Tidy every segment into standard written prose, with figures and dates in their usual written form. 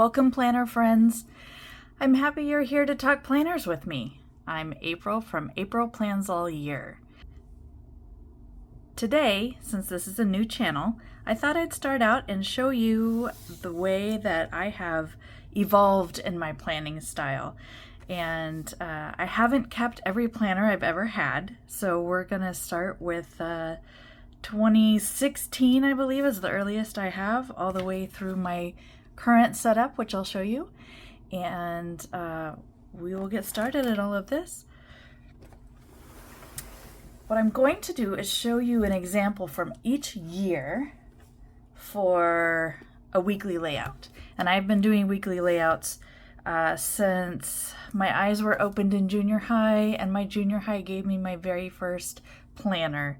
Welcome, planner friends. I'm happy you're here to talk planners with me. I'm April from April Plans All Year. Today, since this is a new channel, I thought I'd start out and show you the way that I have evolved in my planning style. And I haven't kept every planner I've ever had, so we're gonna start with 2016, I believe, is the earliest I have, all the way through my current setup, which I'll show you. And we will get started at all of this. What I'm going to do is show you an example from each year for a weekly layout. And I've been doing weekly layouts since my eyes were opened in junior high, and my junior high gave me my very first planner.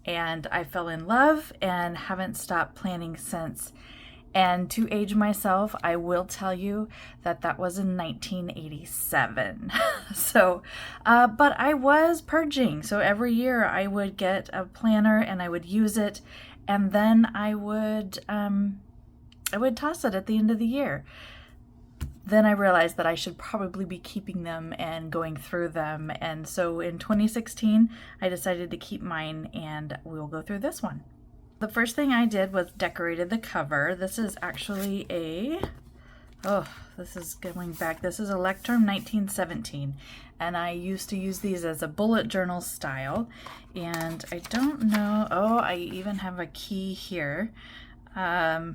And I fell in love and haven't stopped planning since. And to age myself, I will tell you that that was in 1987. So, but I was purging. So every year I would get a planner and I would use it, and then I would toss it at the end of the year. Then I realized that I should probably be keeping them and going through them. And so in 2016, I decided to keep mine, and we'll go through this one. The first thing I did was decorated the cover. This is actually this is going back. This is a Lectern 1917, and I used to use these as a bullet journal style. And I don't know, I even have a key here. I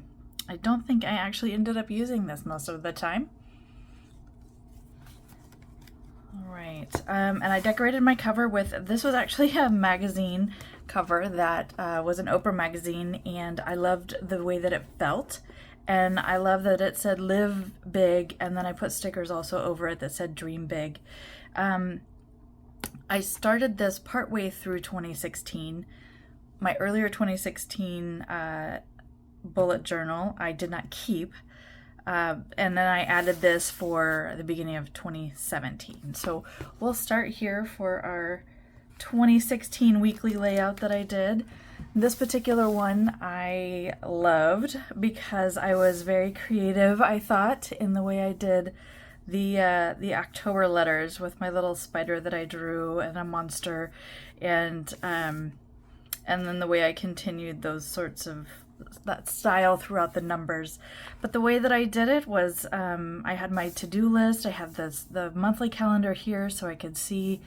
don't think I actually ended up using this most of the time. All right, and I decorated my cover with, this was actually a magazine cover that was an Oprah magazine, and I loved the way that it felt, and I love that it said live big, and then I put stickers also over it that said dream big. I started this partway through 2016. My earlier 2016 bullet journal I did not keep, and then I added this for the beginning of 2017. So we'll start here for our 2016 weekly layout that I did. This particular one I loved because I was very creative, I thought, in the way I did the October letters with my little spider that I drew and a monster, and then the way I continued those sorts of that style throughout the numbers. But the way that I did it was I had my to-do list. I have the monthly calendar here so I could see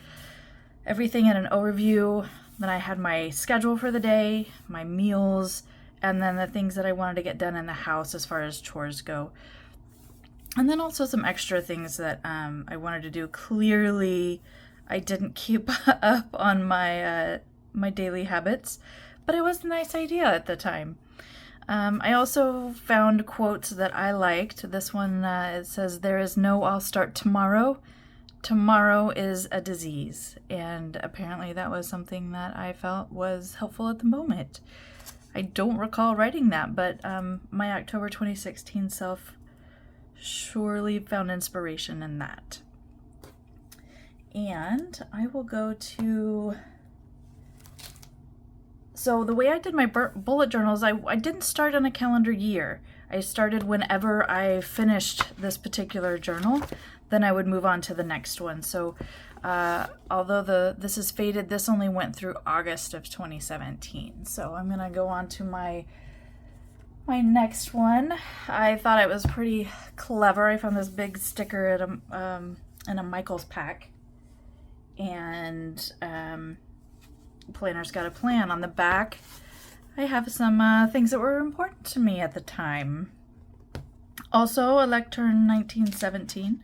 everything in an overview. Then I had my schedule for the day, my meals, and then the things that I wanted to get done in the house as far as chores go. And then also some extra things that I wanted to do. Clearly, I didn't keep up on my my daily habits, but it was a nice idea at the time. I also found quotes that I liked. This one, it says, "There is no I'll start tomorrow. Tomorrow is a disease." And apparently that was something that I felt was helpful at the moment. I don't recall writing that, but my October 2016 self surely found inspiration in that. And I will go to... So the way I did my bullet journals, I didn't start on a calendar year. I started whenever I finished this particular journal, then I would move on to the next one. So although this is faded, this only went through August of 2017. So I'm gonna go on to my next one. I thought it was pretty clever. I found this big sticker at in a Michaels pack, and Planner's Got a Plan. On the back, I have some things that were important to me at the time. Also, a Lectern 1917.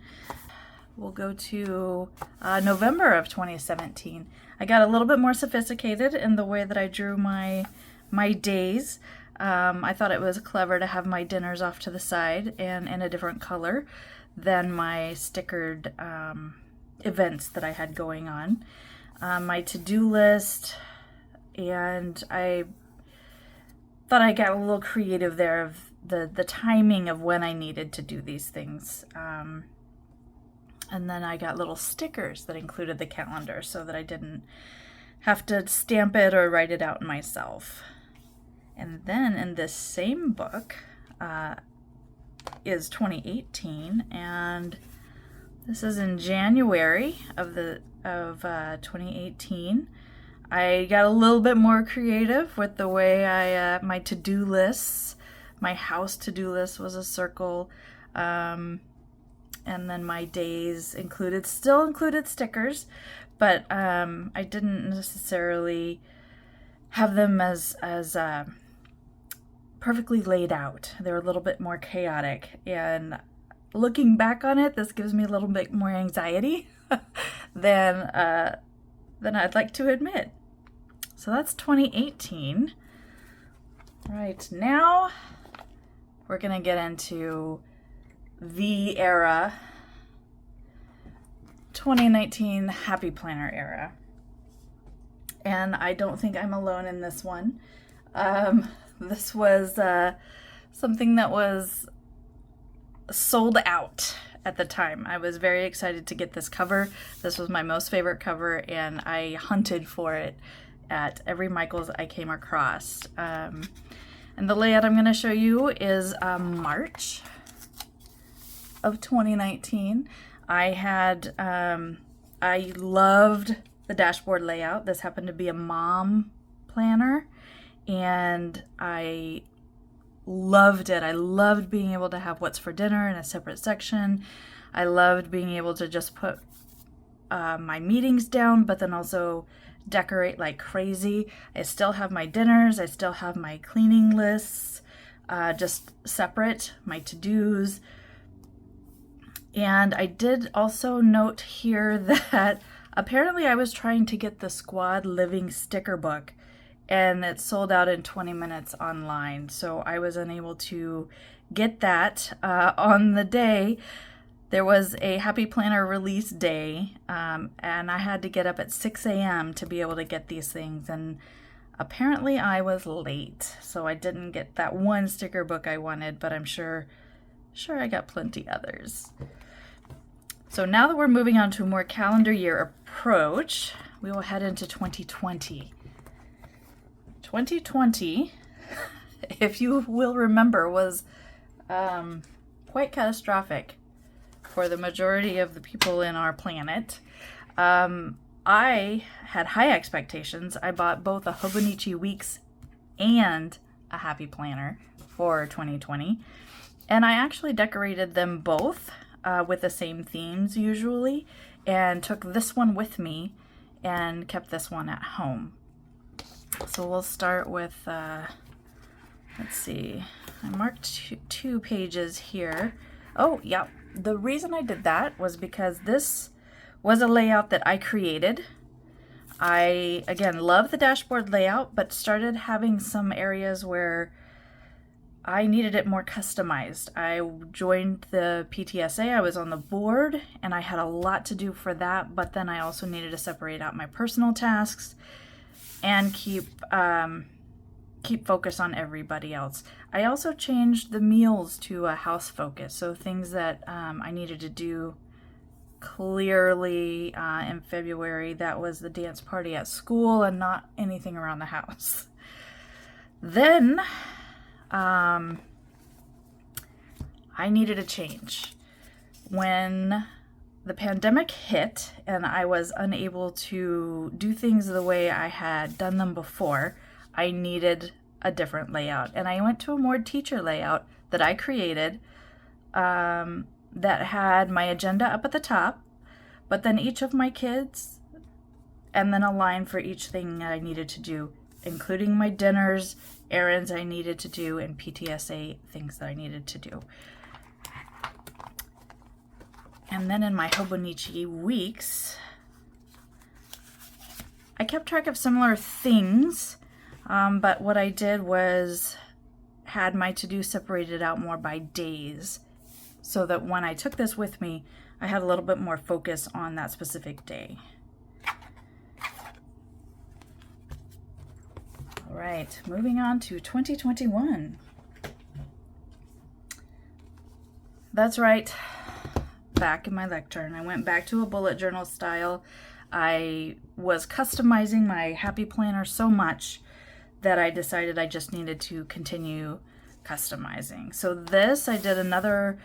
We'll go to November of 2017. I got a little bit more sophisticated in the way that I drew my days. I thought it was clever to have my dinners off to the side and in a different color than my stickered events that I had going on. My to-do list, and I thought I got a little creative there of the timing of when I needed to do these things. And then I got little stickers that included the calendar so that I didn't have to stamp it or write it out myself. And then in this same book, is 2018, and this is in January of 2018. I got a little bit more creative with the way my to-do lists. My house to-do list was a circle, and then my days still included stickers, but I didn't necessarily have them as perfectly laid out. They were a little bit more chaotic, and looking back on it, this gives me a little bit more anxiety than I'd like to admit. So that's 2018. Right, now we're gonna get into the era, 2019 Happy Planner era. And I don't think I'm alone in this one. This was something that was sold out at the time. I was very excited to get this cover. This was my most favorite cover, and I hunted for it at every Michael's I came across. And the layout I'm going to show you is March of 2019. I loved the dashboard layout. This happened to be a mom planner, and I loved it. I loved being able to have what's for dinner in a separate section. I loved being able to just put my meetings down, but then also decorate like crazy. I still have my dinners. I still have my cleaning lists, just separate, my to-dos. And I did also note here that apparently I was trying to get the Squad Living sticker book, and it sold out in 20 minutes online. So I was unable to get that on the day. There was a Happy Planner release day, and I had to get up at 6 a.m. to be able to get these things, and apparently I was late, so I didn't get that one sticker book I wanted, but I'm sure I got plenty others. So now that we're moving on to a more calendar year approach, we will head into 2020. 2020, if you will remember, was quite catastrophic for the majority of the people in our planet. I had high expectations. I bought both a Hobonichi Weeks and a Happy Planner for 2020. And I actually decorated them both with the same themes usually, and took this one with me and kept this one at home. So we'll start with, let's see, I marked two pages here. Oh, yeah. The reason I did that was because this was a layout that I created. I, again, love the dashboard layout, but started having some areas where I needed it more customized. I joined the PTSA, I was on the board, and I had a lot to do for that, but then I also needed to separate out my personal tasks and keep focus on everybody else. I also changed the meals to a house focus, so things that I needed to do clearly in February. That was the dance party at school and not anything around the house. Then I needed a change. When the pandemic hit and I was unable to do things the way I had done them before, I needed a different layout. And I went to a more teacher layout that I created that had my agenda up at the top, but then each of my kids, and then a line for each thing I needed to do, including my dinners, errands I needed to do, and PTSA things that I needed to do. And then in my Hobonichi Weeks, I kept track of similar things, but what I did was had my to-do separated out more by days, so that when I took this with me, I had a little bit more focus on that specific day. All right, moving on to 2021. That's right, back in my lectern. I went back to a bullet journal style. I was customizing my Happy Planner so much that I decided I just needed to continue customizing. So this, I did another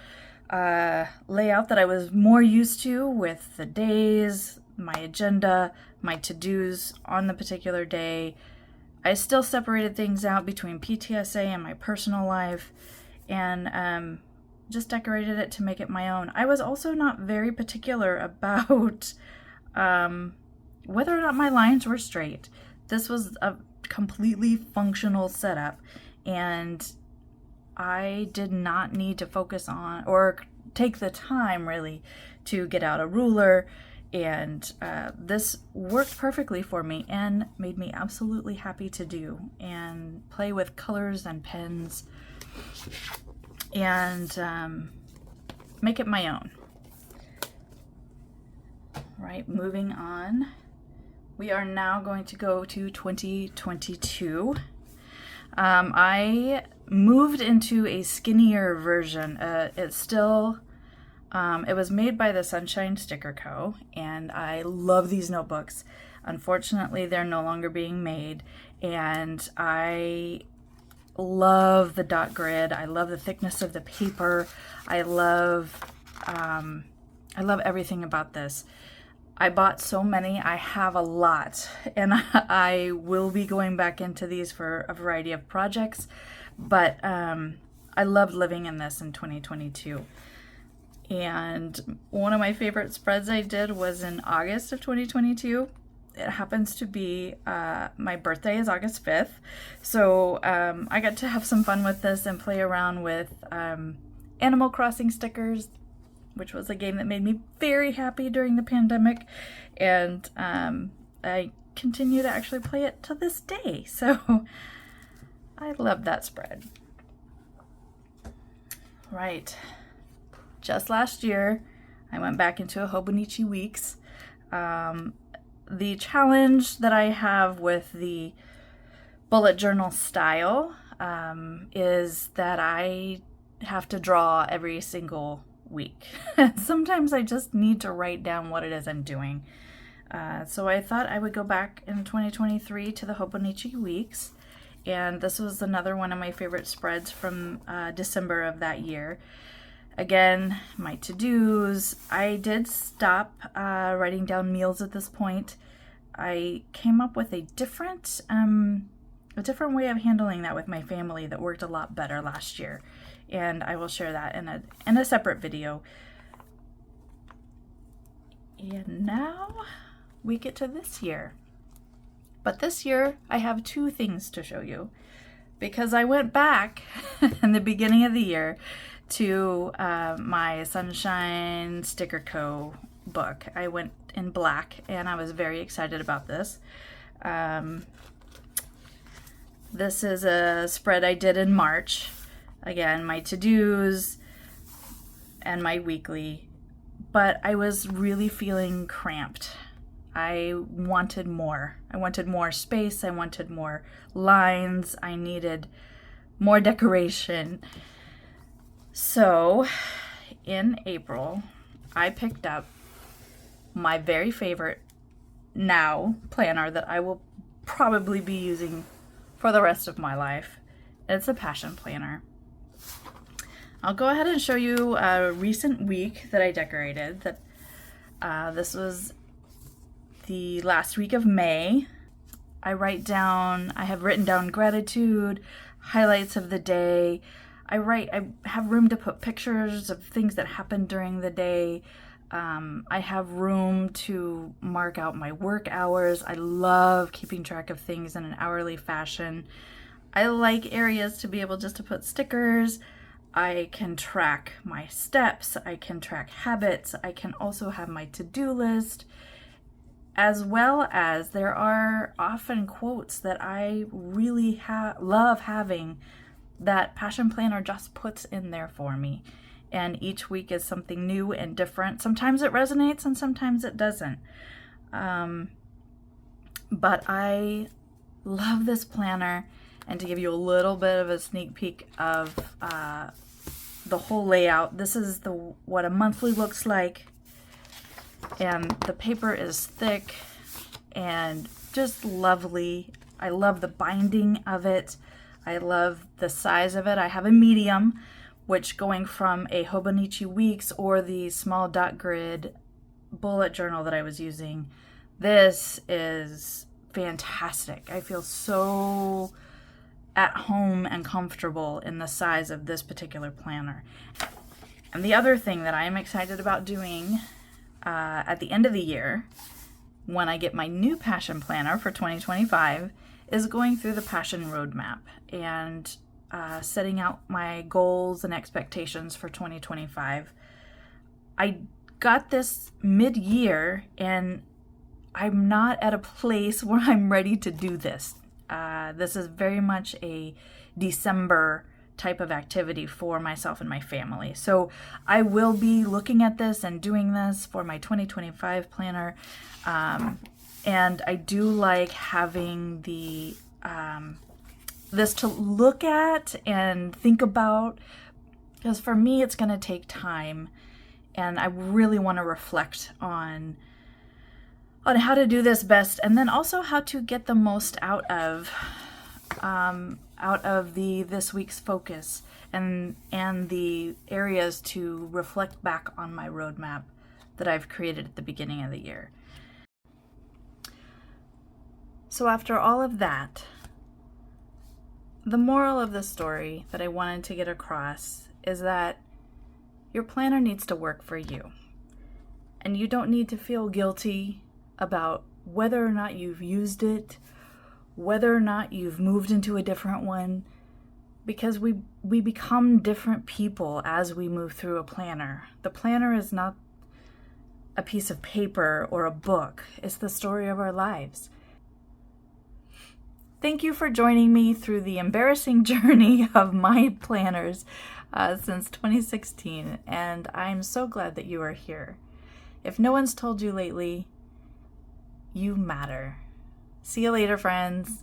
layout that I was more used to with the days, my agenda, my to-dos on the particular day. I still separated things out between PTSA and my personal life, and just decorated it to make it my own. I was also not very particular about whether or not my lines were straight. This was a completely functional setup, and I did not need to focus on or take the time really to get out a ruler, and this worked perfectly for me and made me absolutely happy to do and play with colors and pens and make it my own. Right, moving on. We are now going to go to 2022. I moved into a skinnier version. It's still, it was made by the Sunshine Sticker Co. And I love these notebooks. Unfortunately, they're no longer being made. And I love the dot grid. I love the thickness of the paper. I love everything about this. I bought so many. I have a lot, and I will be going back into these for a variety of projects, but I loved living in this in 2022. And one of my favorite spreads I did was in August of 2022. It happens to be my birthday is August 5th, so I got to have some fun with this and play around with Animal Crossing stickers, which was a game that made me very happy during the pandemic, and I continue to actually play it to this day, so I love that spread. Right, just last year I went back into a Hobonichi Weeks. The challenge that I have with the bullet journal style is that I have to draw every single week. Sometimes I just need to write down what it is I'm doing. So I thought I would go back in 2023 to the Hobonichi Weeks, and this was another one of my favorite spreads from December of that year. Again, my to-dos. I did stop writing down meals at this point. I came up with a different way of handling that with my family that worked a lot better last year, and I will share that in a separate video. And now we get to this year. But this year I have two things to show you, because I went back in the beginning of the year to my Sunshine Sticker Co. book. I went in black, and I was very excited about this. This is a spread I did in March. Again, my to-dos and my weekly, but I was really feeling cramped. I wanted more. I wanted more space. I wanted more lines. I needed more decoration. So in April, I picked up my very favorite now planner that I will probably be using for the rest of my life. It's a passion planner. I'll go ahead and show you a recent week that I decorated. This was the last week of May. I have written down gratitude, highlights of the day. I have room to put pictures of things that happened during the day. I have room to mark out my work hours. I love keeping track of things in an hourly fashion. I like areas to be able just to put stickers. I can track my steps. I can track habits. I can also have my to-do list, as well as there are often quotes that I really love having that Passion Planner just puts in there for me. And each week is something new and different. Sometimes it resonates and sometimes it doesn't. But I love this planner. And to give you a little bit of a sneak peek of the whole layout, this is what a monthly looks like. And the paper is thick and just lovely. I love the binding of it. I love the size of it. I have a medium, which going from a Hobonichi Weeks or the small dot grid bullet journal that I was using, this is fantastic. I feel so at home and comfortable in the size of this particular planner. And the other thing that I am excited about doing at the end of the year, when I get my new passion planner for 2025, is going through the passion roadmap and setting out my goals and expectations for 2025. I got this mid-year and I'm not at a place where I'm ready to do this. This is very much a December type of activity for myself and my family. So I will be looking at this and doing this for my 2025 planner. And I do like having the this to look at and think about, because for me it's going to take time, and I really want to reflect on how to do this best, and then also how to get the most out of this week's focus and the areas to reflect back on my roadmap that I've created at the beginning of the year. So after all of that, the moral of the story that I wanted to get across is that your planner needs to work for you. And you don't need to feel guilty about whether or not you've used it, whether or not you've moved into a different one, because we become different people as we move through a planner. The planner is not a piece of paper or a book. It's the story of our lives. Thank you for joining me through the embarrassing journey of my planners since 2016, and I'm so glad that you are here. If no one's told you lately, you matter. See you later, friends.